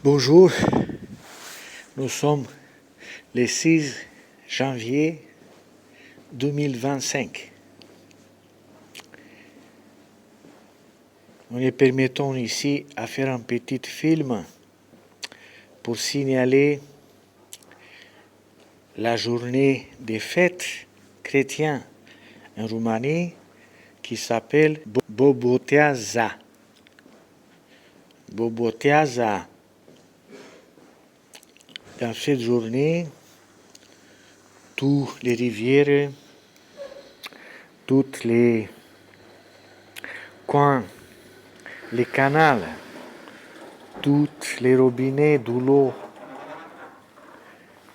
Bonjour, nous sommes le 6 janvier 2025. Nous nous permettons ici à faire un petit film pour signaler la journée des fêtes chrétiennes en Roumanie qui s'appelle Boboteaza. Boboteaza. Dans cette journée, toutes les rivières, tous les coins, les canaux, tous les robinets de l'eau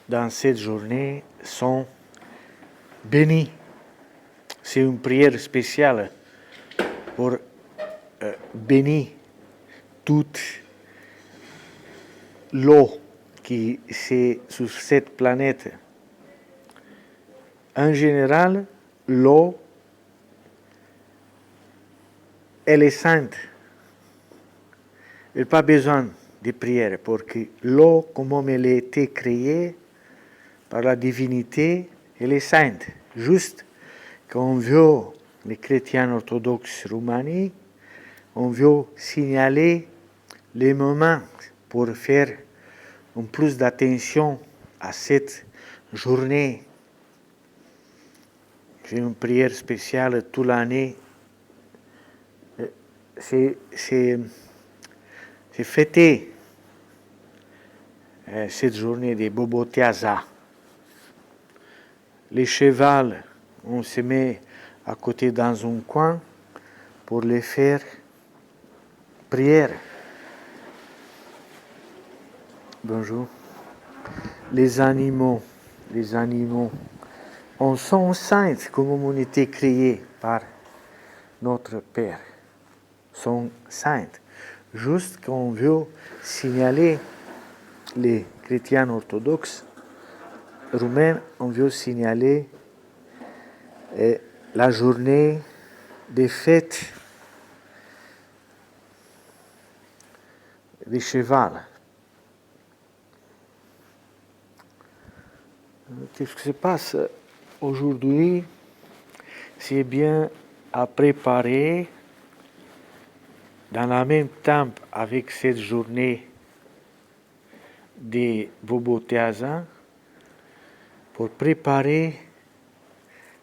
dans cette journée sont bénis. C'est une prière spéciale pour bénir toute l'eau qui est sur cette planète. En général, l'eau, elle est sainte. Elle n'a pas besoin de prière parce que l'eau, comme elle a été créée par la divinité, elle est sainte. Juste quand on veut, les chrétiens orthodoxes roumaniens, on veut signaler les moments pour faire un plus d'attention à cette journée. J'ai une prière spéciale toute l'année. C'est fêter cette journée de Boboteaza. Les chevals, on se met à côté dans un coin pour les faire prière. Bonjour. Les animaux, on sont saints comme on était créés par notre Père. Sont saints. Juste qu'on veut signaler les chrétiens orthodoxes roumains, on veut signaler la journée des fêtes des chevals. Qu'est-ce qui se passe aujourd'hui? C'est bien à préparer dans le même temps avec cette journée de Boboteaza pour préparer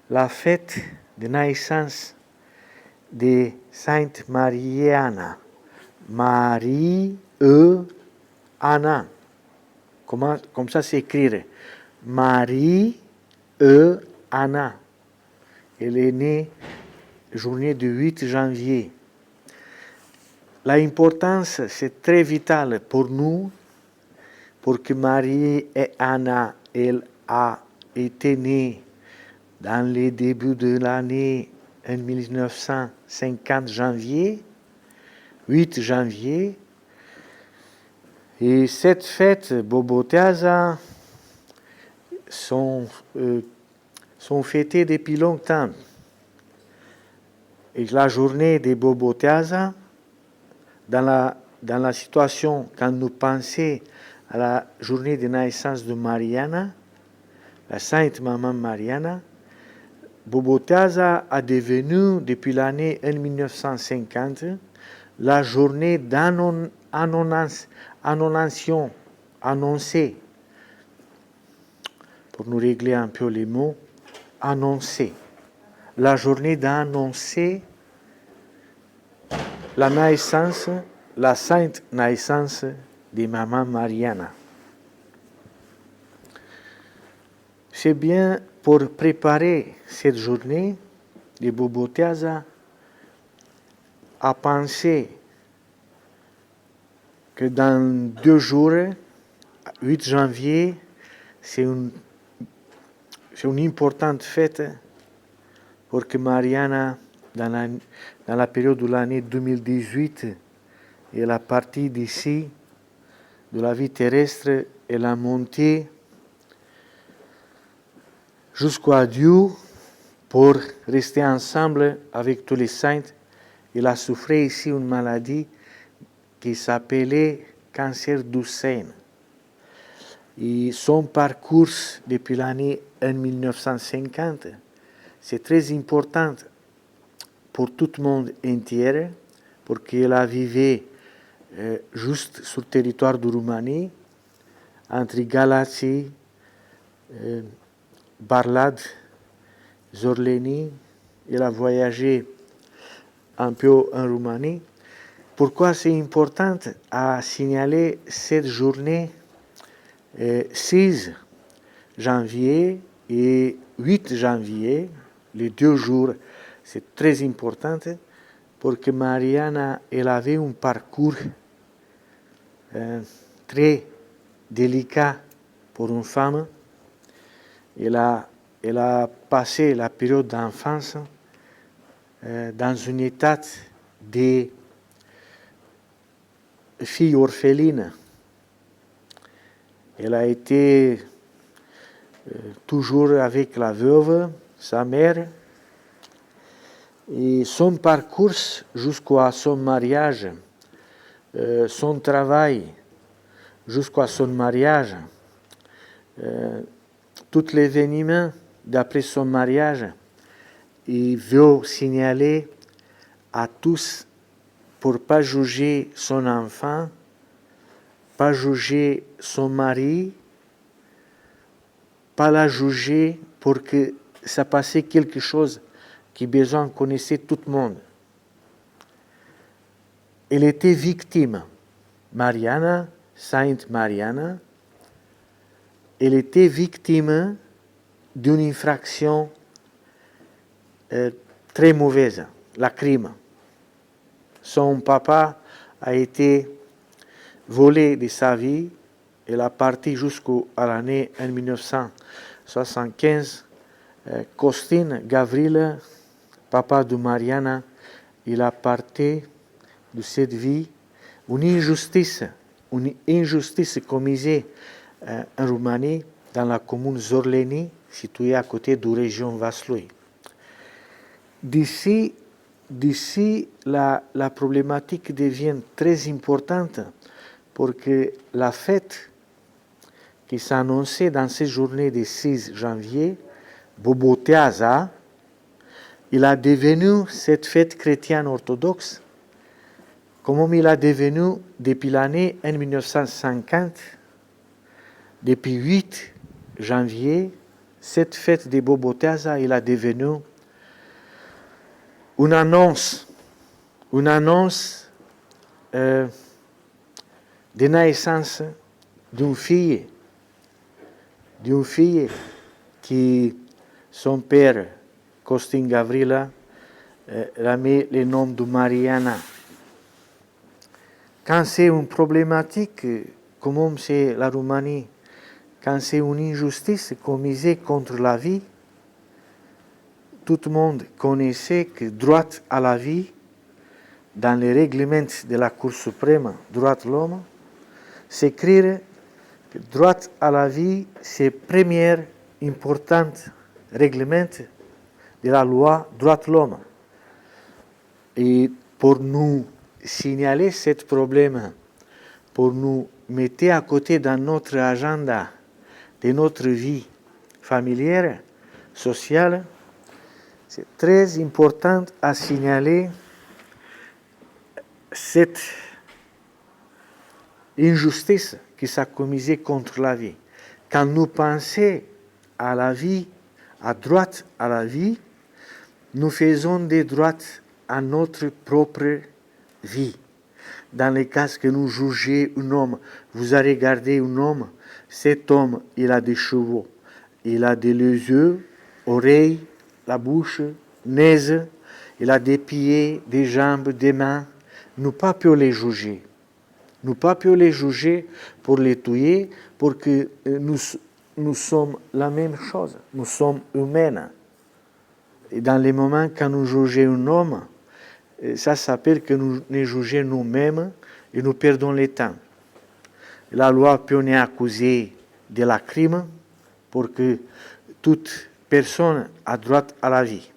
la fête de naissance de Sainte Mariana. Marie-Anna. Comme ça s'écrit. Marie-Anna. Elle est née journée du 8 janvier. L'importance, c'est très vital pour nous, pour que Marie et Anna, elle a été née dans les débuts de l'année en 1950 janvier, 8 janvier. Et cette fête, Boboteaza, sont fêtées depuis longtemps. Et la journée de Boboteaza, dans la situation, quand nous pensons à la journée de naissance de Mariana, la Sainte Maman Mariana, Boboteaza a devenu, depuis l'année 1950, la journée d'annonçation, annoncer, pour nous régler un peu les mots, annoncer. La journée d'annoncer la naissance, la sainte naissance de Maman Mariana. C'est bien pour préparer cette journée de Boboteaza à penser que dans 2 jours, 8 janvier, c'est une importante fête pour que Mariana, dans la période de l'année 2018, elle a parti d'ici, de la vie terrestre, elle a monté jusqu'à Dieu pour rester ensemble avec tous les saints. Elle a souffert ici une maladie qui s'appelait cancer du sein. Et son parcours depuis l'année 1950, c'est très important pour tout le monde entier, parce qu'elle a vécu juste sur le territoire de Roumanie, entre Galați, Barlad, Zorleni. Elle a voyagé un peu en Roumanie. Pourquoi c'est important à signaler cette journée 6 janvier et 8 janvier, les 2 jours, c'est très important parce que Mariana, elle avait un parcours très délicat pour une femme. Elle a passé la période d'enfance dans un état de fille orpheline. Elle a été toujours avec la veuve, sa mère, et son parcours jusqu'à son mariage, son travail jusqu'à son mariage, tout l'événement d'après son mariage, il veut signaler à tous pour ne pas juger son enfant, pas juger son mari, pas la juger pour que ça passait quelque chose qui besoin connaissait tout le monde. Elle était victime. Mariana, Sainte Mariana, elle était victime d'une infraction très mauvaise, la crime. Son papa a été volé de sa vie. Elle a parti jusqu'à l'année 1975. Costin Gavril, papa de Mariana, il a parti de cette vie. Une injustice commise en Roumanie, dans la commune Zorleni, située à côté de la région Vaslui. D'ici, la problématique devient très importante pour que la fête qui s'annonçait dans ces journées du 6 janvier, Boboteaza, il a devenu cette fête chrétienne orthodoxe, comme il a devenu depuis l'année 1950, depuis 8 janvier, cette fête de Boboteaza, il a devenu une annonce de naissance d'une fille qui, son père, Costin Gavrila, a mis le nom de Mariana. Quand c'est une problématique, comme c'est la Roumanie, quand c'est une injustice commise contre la vie, tout le monde connaissait que droit à la vie, dans les règlements de la Cour suprême, droit de l'homme, s'écrire que droit à la vie, c'est le premier important règlement de la loi droit de l'homme. Et pour nous signaler ce problème, pour nous mettre à côté dans notre agenda de notre vie familière, sociale, c'est très important à signaler cette injustice qui s'est commise contre la vie. Quand nous pensons à la vie, à droite à la vie, nous faisons des droits à notre propre vie. Dans les cas que nous jugeons un homme, vous avez regardé un homme, cet homme, il a des cheveux, il a des yeux, oreilles, la bouche, nez, il a des pieds, des jambes, des mains. Nous ne pouvons pas les juger. Nous ne pouvons pas les juger pour les tuer, parce que nous sommes la même chose. Nous sommes humains. Et dans les moments quand nous jugeons un homme, ça s'appelle que nous nous jugeons nous-mêmes et nous perdons le temps. La loi peut nous accuser de la crime pour que toute personne a droit à la vie.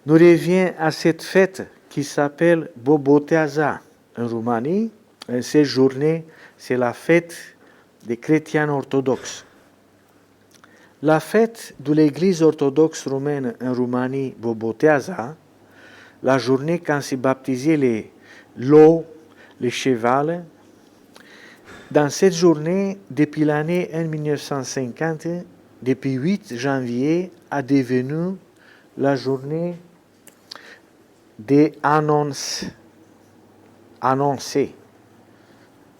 Nous revenons à cette fête qui s'appelle Boboteaza en Roumanie. Cette journée, c'est la fête des chrétiens orthodoxes. La fête de l'Église orthodoxe romaine en Roumanie, Boboteaza, la journée quand s'est baptisé l'eau, les chevals. Dans cette journée, depuis l'année 1950, depuis 8 janvier, a devenu la journée des annonces. Annoncer.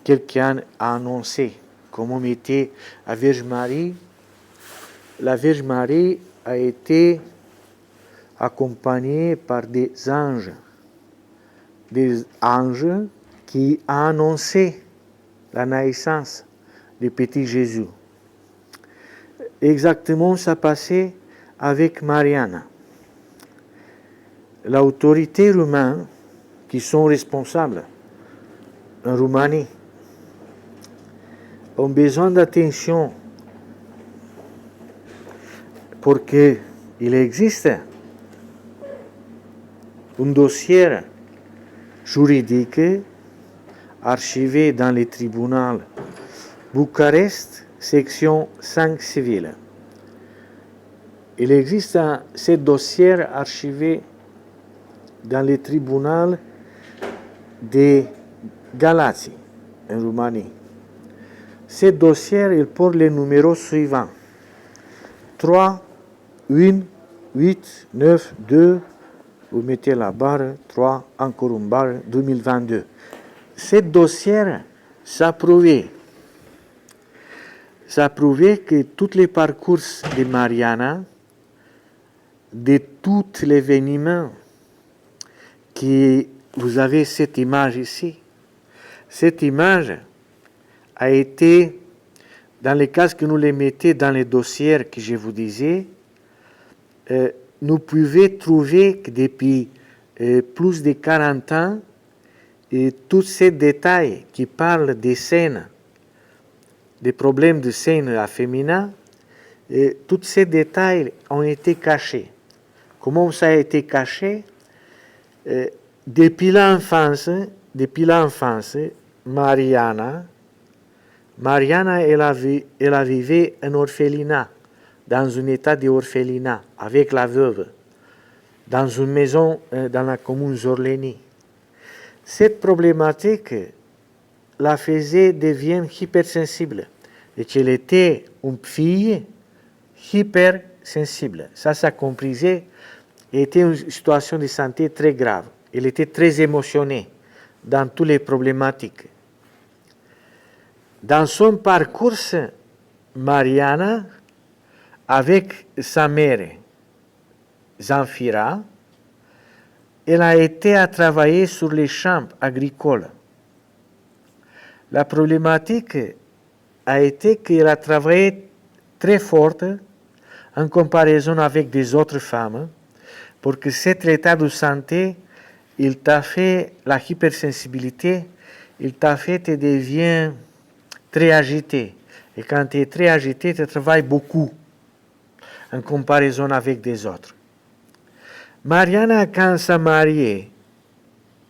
Quelqu'un a annoncé comment était la Vierge Marie. La Vierge Marie a été accompagnée par des anges qui ont annoncé la naissance du petit Jésus. Exactement ça passait avec Mariana. L'autorité roumaine qui sont responsables en Roumanie ont besoin d'attention pour qu'il existe un dossier juridique archivé dans le tribunal Bucarest, section 5 civile. Il existe ce dossier archivé dans le tribunal de Galați, en Roumanie. Ce dossier, il porte le numéro suivant 3 1 8 9 2, vous mettez la barre 3, encore une barre 2022. Ce dossier, ça prouvait que tous les parcours de Mariana, de tout l'événement, que vous avez cette image ici, cette image a été, dans les cas que nous les mettons dans les dossiers que je vous disais, nous pouvons trouver que depuis plus de 40 ans, tous ces détails qui parlent des scènes, des problèmes de scène féminin, tous ces détails ont été cachés. Comment ça a été caché? Depuis l'enfance, Mariana, elle a vécu en orphelinat, dans un état d'orphelinat, avec la veuve, dans une maison dans la commune Zorleni. Cette problématique la faisait devenir hypersensible, et qu'elle était une fille hypersensible. Ça comprisait, était une situation de santé très grave. Elle était très émotionnée dans toutes les problématiques. Dans son parcours, Mariana, avec sa mère, Zamfira, elle a été à travailler sur les champs agricoles. La problématique a été qu'elle a travaillé très forte en comparaison avec des autres femmes, pour que cet état de santé, il t'a fait la hypersensibilité, il t'a fait te deviens très agité. Et quand tu es très agité, tu travailles beaucoup en comparaison avec des autres. Mariana, quand s'est mariée,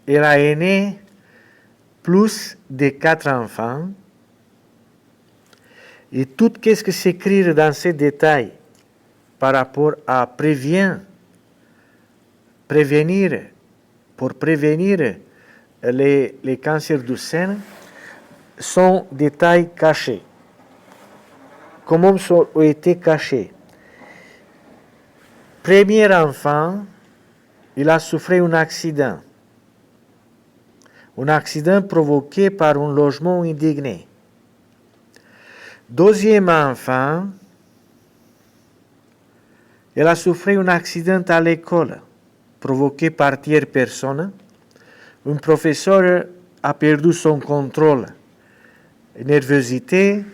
elle a né plus de 4 enfants. Et tout ce qui s'écrit dans ces détails par rapport à pour prévenir les cancers du sein, sont des détails cachés. Comment ont été cachés? Premier enfant, il a souffert un accident. Un accident provoqué par un logement indigné. Deuxième enfant, il a souffert un accident à l'école, provoqué par tierce personne. Un professeur a perdu son contrôle, nervosité,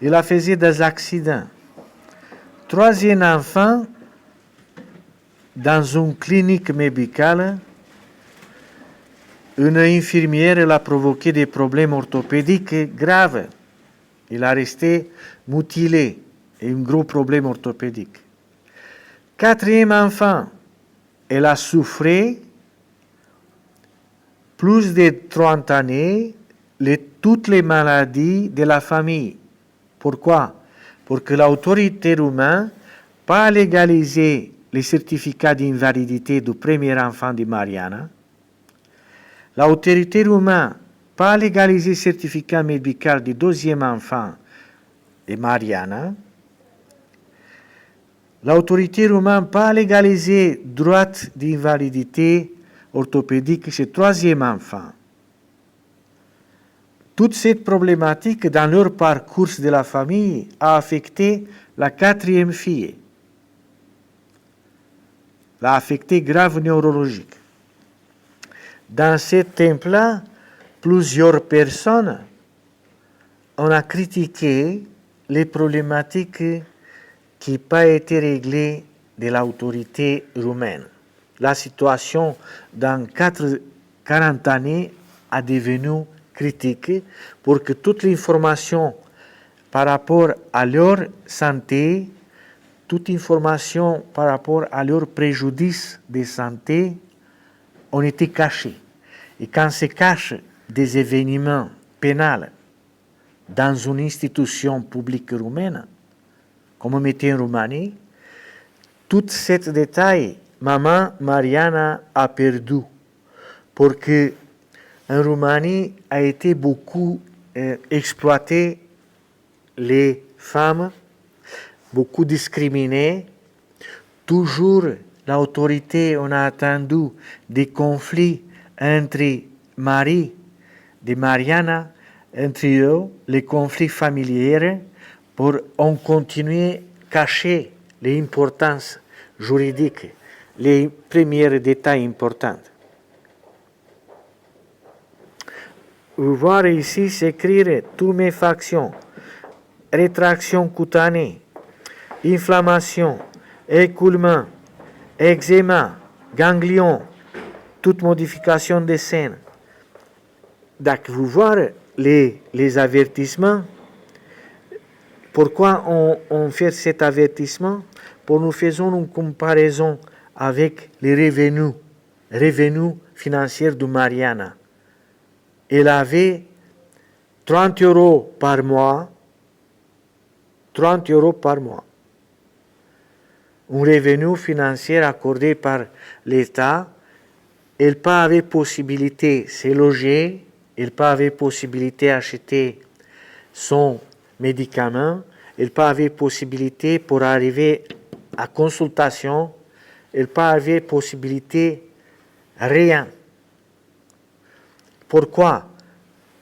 il a fait des accidents. Troisième enfant, dans une clinique médicale, une infirmière l'a provoqué des problèmes orthopédiques graves. Il a resté mutilé et un gros problème orthopédique. Quatrième enfant, elle a souffert plus de 30 années, toutes les maladies de la famille. Pourquoi? Pour que l'autorité roumaine pas légaliser les certificats d'invalidité du premier enfant de Mariana. L'autorité roumaine pas légaliser le certificat médical du deuxième enfant de Mariana. L'autorité roumaine pas légaliser le droit d'invalidité orthopédique chez le troisième enfant. Toute cette problématique dans leur parcours de la famille a affecté la quatrième fille. L'a affecté grave neurologique. Dans ce temps-là, plusieurs personnes ont critiqué les problématiques qui n'ont pas été réglées de l'autorité roumaine. La situation dans 40 années a devenu critique pour que toute l'information par rapport à leur santé, toute information par rapport à leur préjudice de santé ont été cachées. Et quand se cachent des événements pénals dans une institution publique roumaine, comme on était en Roumanie, tout ce détail, maman Mariana a perdu. Pour que en Roumanie a été beaucoup exploité les femmes, beaucoup discriminées. Toujours l'autorité, on a attendu des conflits entre Marie de Mariana, entre eux, les conflits familiers, pour on continuer à cacher l'importance juridique, les premiers détails importants. Vous voyez ici s'écrire tuméfaction, rétraction cutanée, inflammation, écoulement, eczéma, ganglion, toute modification des seins. Donc, vous voyez les avertissements. Pourquoi on fait cet avertissement? Pour nous faisons une comparaison avec les revenus financiers de Mariana. Elle avait 30 euros par mois, un revenu financier accordé par l'État. Elle n'a pas avait possibilité de se loger, elle n'a pas avait possibilité d'acheter son médicament, elle n'a pas avait possibilité pour arriver à consultation, elle n'a pas avait possibilité rien. Pourquoi?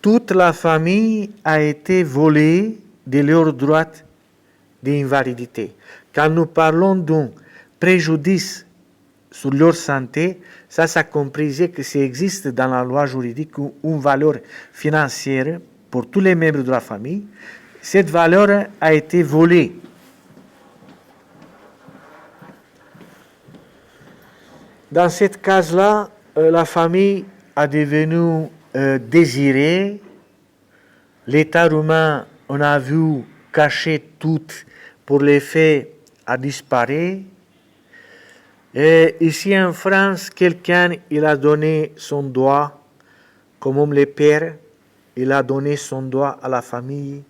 Toute la famille a été volée de leurs droits d'invalidité. Quand nous parlons d'un préjudice sur leur santé, ça comprisait que ça existe dans la loi juridique une valeur financière pour tous les membres de la famille. Cette valeur a été volée. Dans ce cas-là, la famille a devenu désirée. L'État roumain, on a vu cacher tout pour les faits a disparu. Et ici en France, quelqu'un il a donné son doigt, comme homme le père, il a donné son doigt à la famille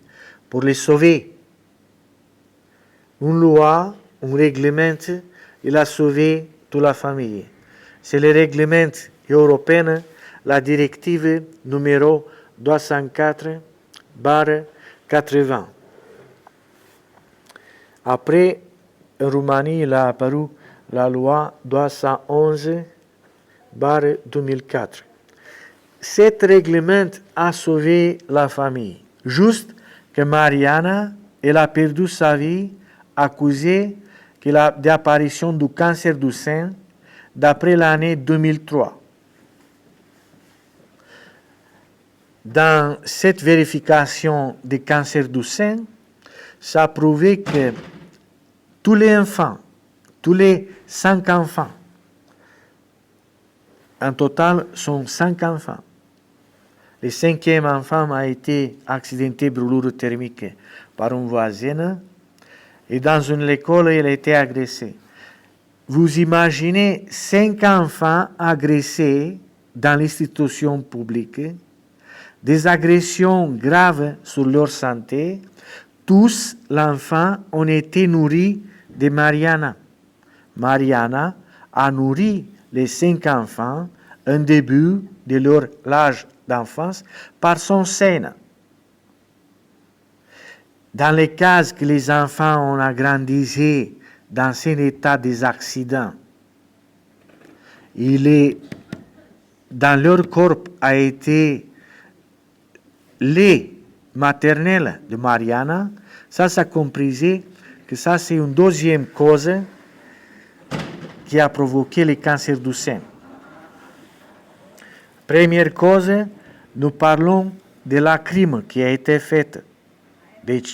pour les sauver. Une loi, un règlement, il a sauvé toute la famille. C'est le règlement européen, la directive numéro 204/80. Après, en Roumanie, il a apparu la loi 211/2004. Cet règlement a sauvé la famille. Juste que Mariana, elle a perdu sa vie accusée d'apparition du cancer du sein d'après l'année 2003. Dans cette vérification du cancer du sein, ça a prouvé que tous les enfants, tous les 5 enfants, en total sont 5 enfants. Le 5e enfant a été accidenté brûlure thermique par une voisine et dans une école, il a été agressé. Vous imaginez 5 enfants agressés dans l'institution publique, des agressions graves sur leur santé, tous l'enfant ont été nourris de Mariana. Mariana a nourri les 5 enfants un début de leur âge d'enfance par son sein. Dans les cas que les enfants ont agrandi dans un état des accidents, dans leur corps a été lait maternel de Mariana, ça comprisait que ça c'est une deuxième cause qui a provoqué le cancer du sein. Première cause, nous parlons de la crime qui a été faite. Donc,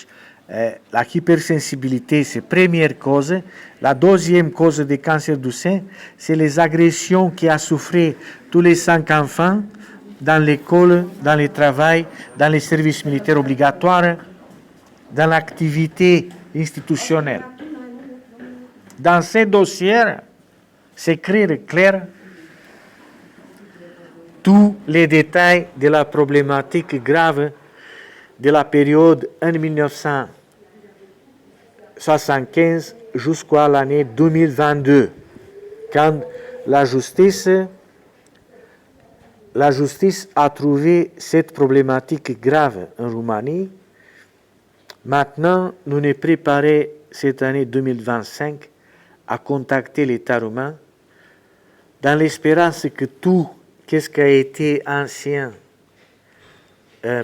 la hypersensibilité, c'est la première cause. La deuxième cause du cancer du sein, c'est les agressions qu'a souffert tous les 5 enfants dans l'école, dans le travail, dans les services militaires obligatoires, dans l'activité institutionnelle. Dans ces dossiers, c'est clair tous les détails de la problématique grave de la période en 1975 jusqu'à l'année 2022, quand la justice a trouvé cette problématique grave en Roumanie. Maintenant, nous nous préparons cette année 2025 à contacter l'État roumain dans l'espérance que tout ce qui a été ancien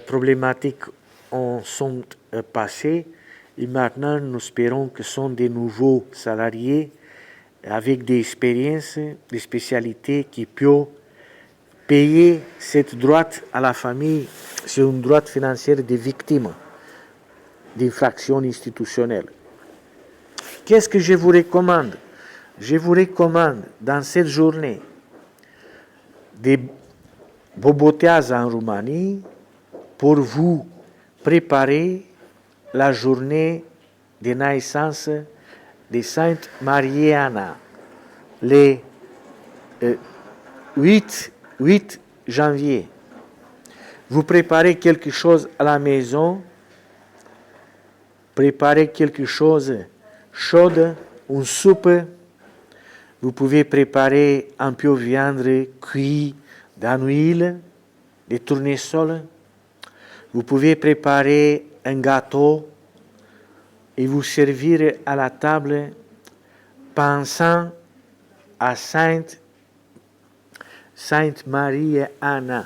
problématique en sont passés et maintenant nous espérons que ce sont des nouveaux salariés avec des expériences, des spécialités qui peuvent payer cette droite à la famille sur une droite financière des victimes d'infractions institutionnelles. Qu'est-ce que je vous recommande? Je vous recommande dans cette journée des boboteages en Roumanie pour vous préparer la journée de naissance de Sainte Mariana, le 8 janvier. Vous préparez quelque chose à la maison, préparez quelque chose chaud, une soupe. Vous pouvez préparer un peu de viande cuite dans l'huile, des tournesols. Vous pouvez préparer un gâteau et vous servir à la table pensant à Sainte Marie Anna.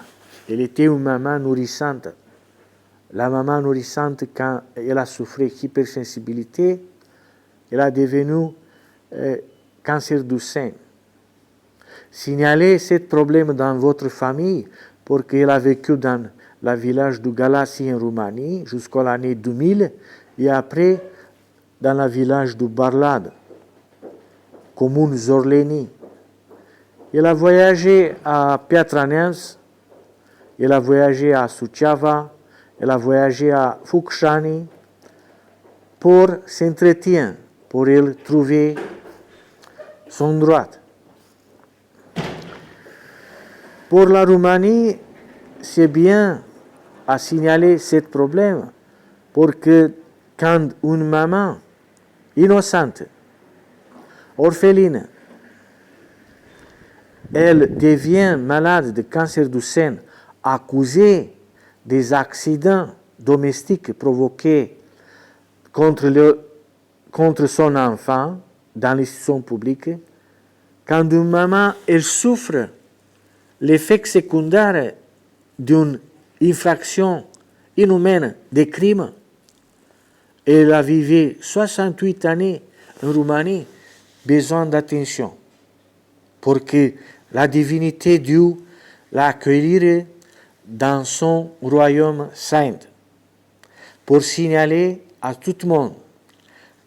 Elle était une maman nourrissante. La maman nourrissante, quand elle a souffert d'hypersensibilité, elle a devenu cancer du sein. Signalez ce problème dans votre famille pour qu'elle a vécu dans le village de Galați en Roumanie jusqu'à l'année 2000 et après dans le village de Barlad, commune Zorleni. Elle a voyagé à Piatra Neamț, elle a voyagé à Suceava, elle a voyagé à Focșani pour s'entretenir, pour elle trouver son droit. Pour la Roumanie, c'est bien à signaler ce problème pour que quand une maman innocente, orpheline, elle devient malade de cancer du sein accusée des accidents domestiques provoqués contre son enfant dans l'institution publique, quand une maman elle souffre l'effet secondaire d'une infraction inhumaine des crimes, elle a vécu 68 années en Roumanie, besoin d'attention pour que la divinité Dieu l'accueille dans son royaume saint, pour signaler à tout le monde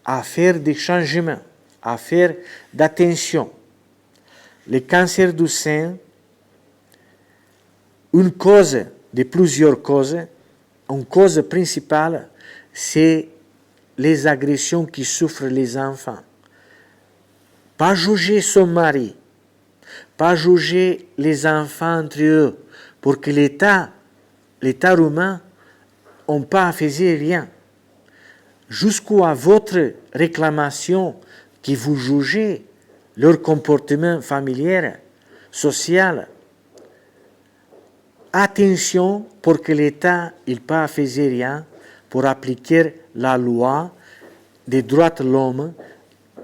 à faire des changements, à faire d'attention. Le cancer du sein, une cause de plusieurs causes, une cause principale, c'est les agressions qui souffrent les enfants. Pas juger son mari, pas juger les enfants entre eux, pour que l'État roumain n'a pas fait rien. Jusqu'à votre réclamation qui vous jugez leur comportement familial, social. Attention pour que l'État n'ait pas fait rien pour appliquer la loi des droits de l'homme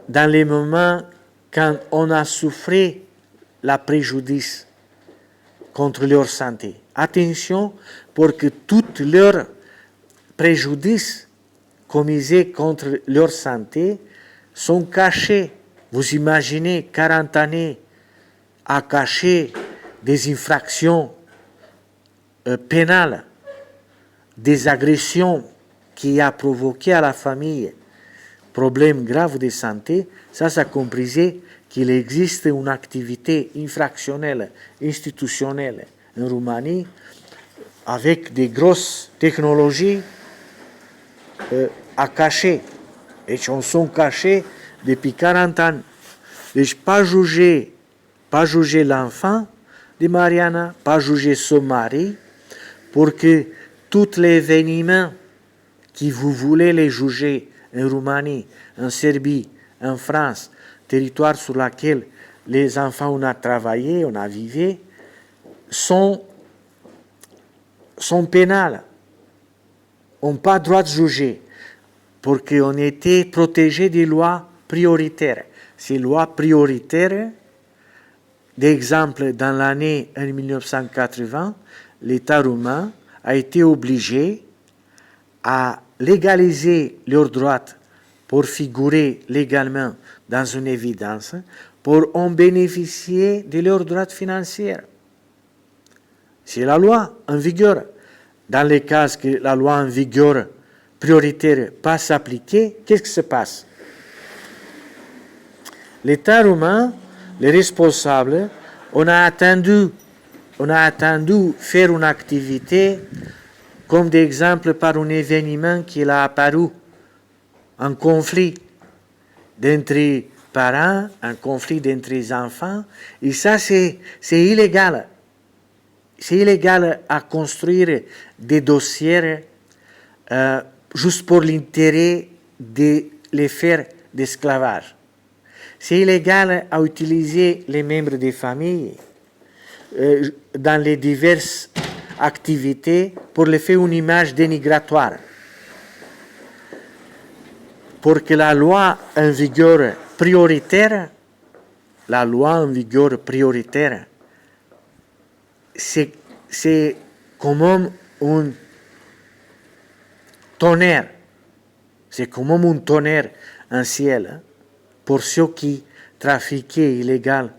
dans les moments quand on a souffert la préjudice contre leur santé. Attention pour que tous leurs préjudices commis contre leur santé sont cachés. Vous imaginez 40 années à cacher des infractions pénales, des agressions qui a provoqué à la famille problèmes graves de santé, ça comprisait qu'il existe une activité infractionnelle, institutionnelle en Roumanie avec des grosses technologies à cacher. Et ils sont cachés depuis 40 ans. Et pas juger l'enfant de Mariana, pas juger son mari, pour que tous les événements qui vous voulez les juger en Roumanie, en Serbie, en France, territoire sur lequel les enfants ont travaillé, on a vécu, sont pénales. On n'a pas le droit de juger, parce qu'on était protégé des lois prioritaires. Ces lois prioritaires, d'exemple, dans l'année 1980, l'État roumain a été obligé à légaliser leurs droits pour figurer légalement dans une évidence, pour en bénéficier de leurs droits financiers. C'est la loi en vigueur. Dans les cas que la loi en vigueur prioritaire pas s'appliquer, qu'est-ce qui se passe? L'État roumain, les responsables, on a attendu faire une activité comme d'exemple par un événement qui a apparu, un conflit d'entre parents, un conflit d'entre enfants, et ça c'est illégal. C'est illégal à construire des dossiers juste pour l'intérêt de les faire d'esclavage. C'est illégal à utiliser les membres des familles dans les diverses activités pour les faire une image dénigratoire. Pour que la loi en vigueur prioritaire, c'est comme un tonnerre. C'est comme un tonnerre en ciel pour ceux qui trafiquaient illégalement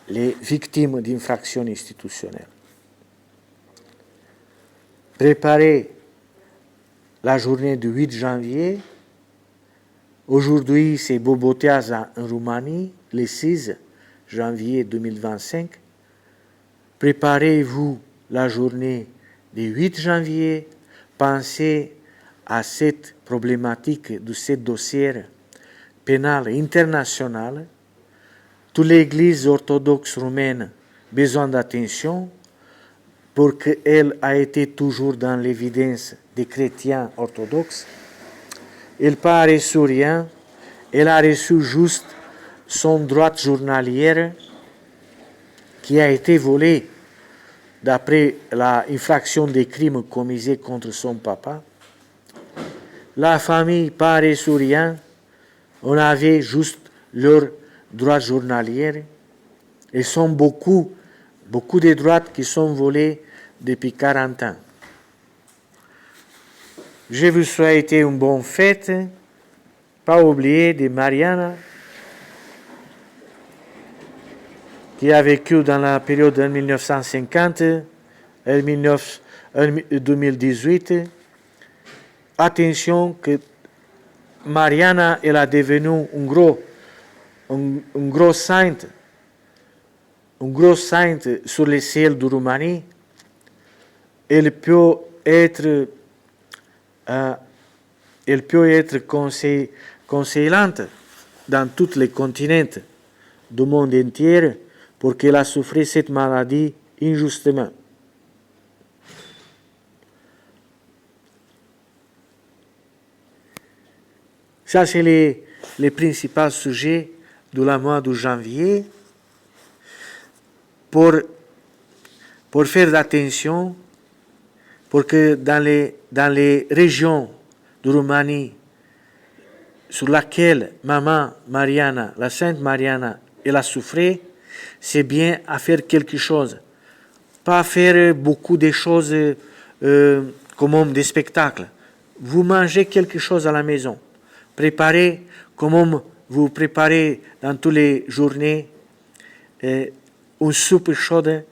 les victimes d'infractions institutionnelles. Préparez la journée du 8 janvier. Aujourd'hui, c'est Boboteaza en Roumanie, le 6 janvier 2025. Préparez-vous la journée du 8 janvier. Pensez à cette problématique de ce dossier pénal international. Toute l'Église orthodoxe roumaine a besoin d'attention pour qu'elle ait été toujours dans l'évidence des chrétiens orthodoxes. Elle n'a pas reçu rien, elle a reçu juste son droit journalier qui a été volé d'après l'infraction des crimes commis contre son papa. La famille n'a pas reçu rien, on avait juste leur droit journalier. Et sont beaucoup de droits qui sont volés depuis 40 ans. Je vous souhaite une bonne fête. Pas oublier de Mariana, qui a vécu dans la période de 1950 et 2018. Attention que Mariana, elle a devenu un gros sainte sur le ciel de Roumanie. Elle peut être conseillante dans tous les continents du monde entier pour qu'elle a souffert cette maladie injustement. Ça, c'est les principaux sujets de la mois de janvier pour faire attention, pour que dans les régions de Roumanie sur laquelle Maman Mariana, la Sainte Mariana, elle a souffert, c'est bien à faire quelque chose. Pas faire beaucoup de choses comme des spectacles. Vous mangez quelque chose à la maison. Préparez comme vous préparez dans toutes les journées une soupe chaude,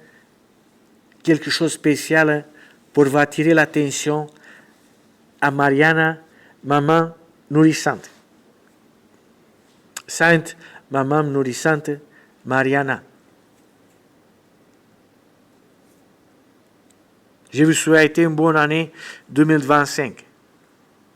quelque chose de spécial pour attirer l'attention à Mariana, maman nourrissante. Sainte maman nourrissante, Mariana. Je vous souhaite une bonne année 2025.